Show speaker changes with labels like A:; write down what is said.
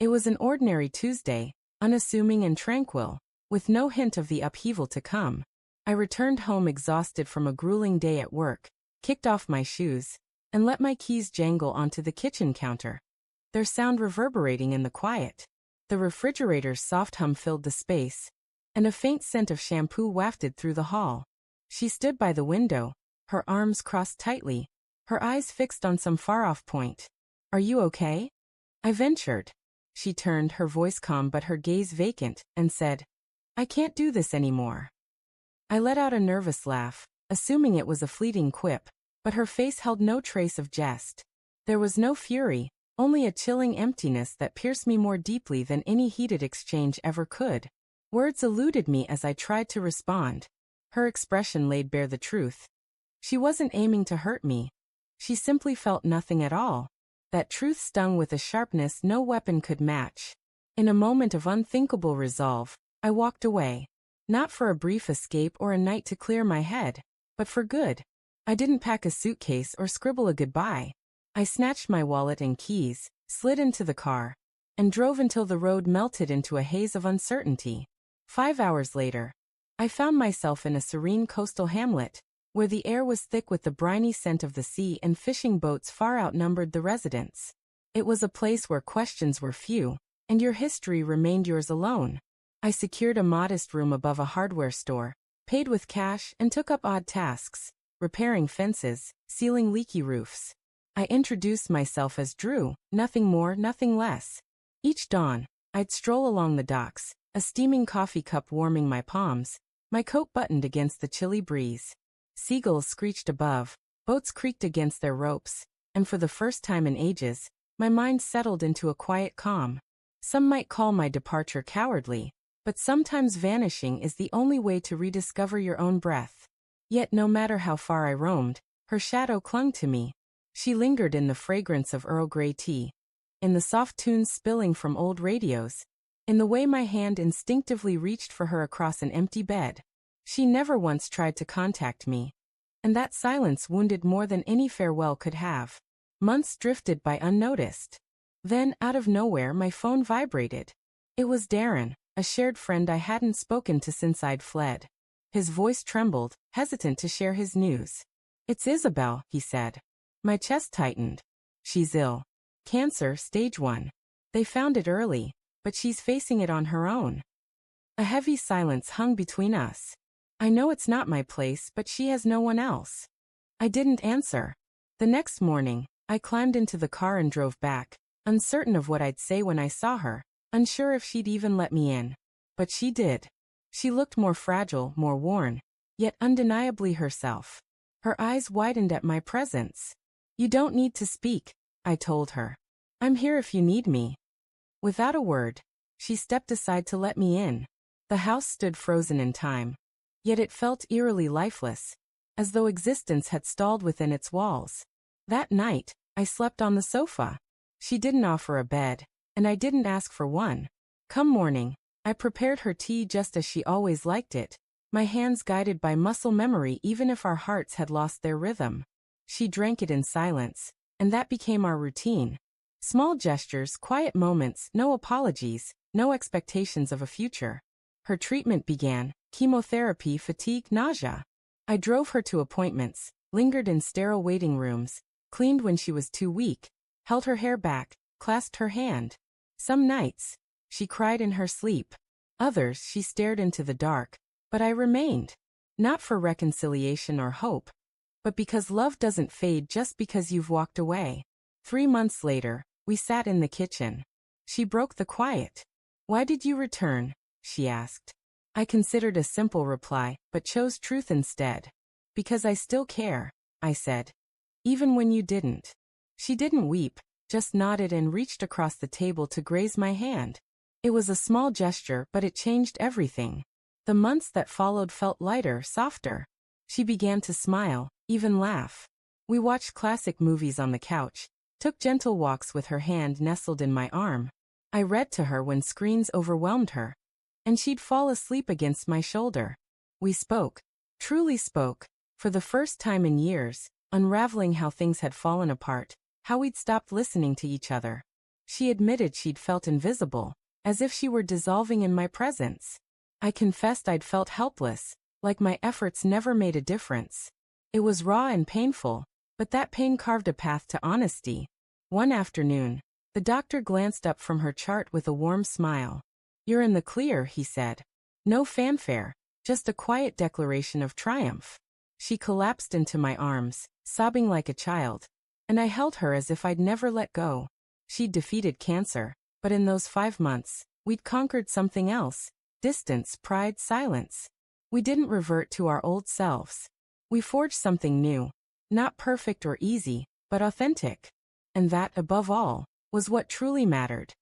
A: It was an ordinary Tuesday, unassuming and tranquil, with no hint of the upheaval to come. I returned home exhausted from a grueling day at work, kicked off my shoes, and let my keys jangle onto the kitchen counter, their sound reverberating in the quiet. The refrigerator's soft hum filled the space, and a faint scent of shampoo wafted through the hall. She stood by the window, her arms crossed tightly, her eyes fixed on some far-off point. "Are you okay?" I ventured. She turned, her voice calm but her gaze vacant, and said, "I can't do this anymore." I let out a nervous laugh, assuming it was a fleeting quip, but her face held no trace of jest. There was no fury, only a chilling emptiness that pierced me more deeply than any heated exchange ever could. Words eluded me as I tried to respond. Her expression laid bare the truth. She wasn't aiming to hurt me. She simply felt nothing at all. That truth stung with a sharpness no weapon could match. In a moment of unthinkable resolve, I walked away. Not for a brief escape or a night to clear my head, but for good. I didn't pack a suitcase or scribble a goodbye. I snatched my wallet and keys, slid into the car, and drove until the road melted into a haze of uncertainty. 5 hours later, I found myself in a serene coastal hamlet, where the air was thick with the briny scent of the sea and fishing boats far outnumbered the residents. It was a place where questions were few, and your history remained yours alone. I secured a modest room above a hardware store, paid with cash, and took up odd tasks, repairing fences, sealing leaky roofs. I introduced myself as Drew, nothing more, nothing less. Each dawn, I'd stroll along the docks, a steaming coffee cup warming my palms, my coat buttoned against the chilly breeze. Seagulls screeched above, boats creaked against their ropes, and for the first time in ages, my mind settled into a quiet calm. Some might call my departure cowardly, but sometimes vanishing is the only way to rediscover your own breath. Yet no matter how far I roamed, her shadow clung to me. She lingered in the fragrance of Earl Grey tea, in the soft tunes spilling from old radios, in the way my hand instinctively reached for her across an empty bed. She never once tried to contact me, and that silence wounded more than any farewell could have. Months drifted by unnoticed. Then, out of nowhere, my phone vibrated. It was Darren, a shared friend I hadn't spoken to since I'd fled. His voice trembled, hesitant to share his news. "It's Isabel," he said. My chest tightened. "She's ill. Cancer, stage 1. They found it early, but she's facing it on her own." A heavy silence hung between us. I know it's not my place, but she has no one else. I didn't answer. The next morning, I climbed into the car and drove back, uncertain of what I'd say when I saw her, unsure if she'd even let me in. But she did. She looked more fragile, more worn, yet undeniably herself. Her eyes widened at my presence. "You don't need to speak," I told her. "I'm here if you need me." Without a word, she stepped aside to let me in. The house stood frozen in time. Yet it felt eerily lifeless, as though existence had stalled within its walls. That night, I slept on the sofa. She didn't offer a bed, and I didn't ask for one. Come morning, I prepared her tea just as she always liked it, my hands guided by muscle memory even if our hearts had lost their rhythm. She drank it in silence, and that became our routine. Small gestures, quiet moments, no apologies, no expectations of a future. Her treatment began: chemotherapy, fatigue, nausea. I drove her to appointments, lingered in sterile waiting rooms, cleaned when she was too weak, held her hair back, clasped her hand. Some nights, she cried in her sleep. Others, she stared into the dark, but I remained. Not for reconciliation or hope, but because love doesn't fade just because you've walked away. 3 months later, we sat in the kitchen. She broke the quiet. "Why did you return?" she asked. I considered a simple reply, but chose truth instead. "Because I still care," I said. "Even when you didn't." She didn't weep, just nodded and reached across the table to graze my hand. It was a small gesture, but it changed everything. The months that followed felt lighter, softer. She began to smile, even laugh. We watched classic movies on the couch, took gentle walks with her hand nestled in my arm. I read to her when screens overwhelmed her, and she'd fall asleep against my shoulder. We spoke, truly spoke, for the first time in years, unraveling how things had fallen apart, how we'd stopped listening to each other. She admitted she'd felt invisible, as if she were dissolving in my presence. I confessed I'd felt helpless, like my efforts never made a difference. It was raw and painful, but that pain carved a path to honesty. One afternoon, the doctor glanced up from her chart with a warm smile. "You're in the clear," he said. No fanfare, just a quiet declaration of triumph. She collapsed into my arms, sobbing like a child, and I held her as if I'd never let go. She'd defeated cancer, but in those 5 months, we'd conquered something else: distance, pride, silence. We didn't revert to our old selves. We forged something new, not perfect or easy, but authentic. And that, above all, was what truly mattered.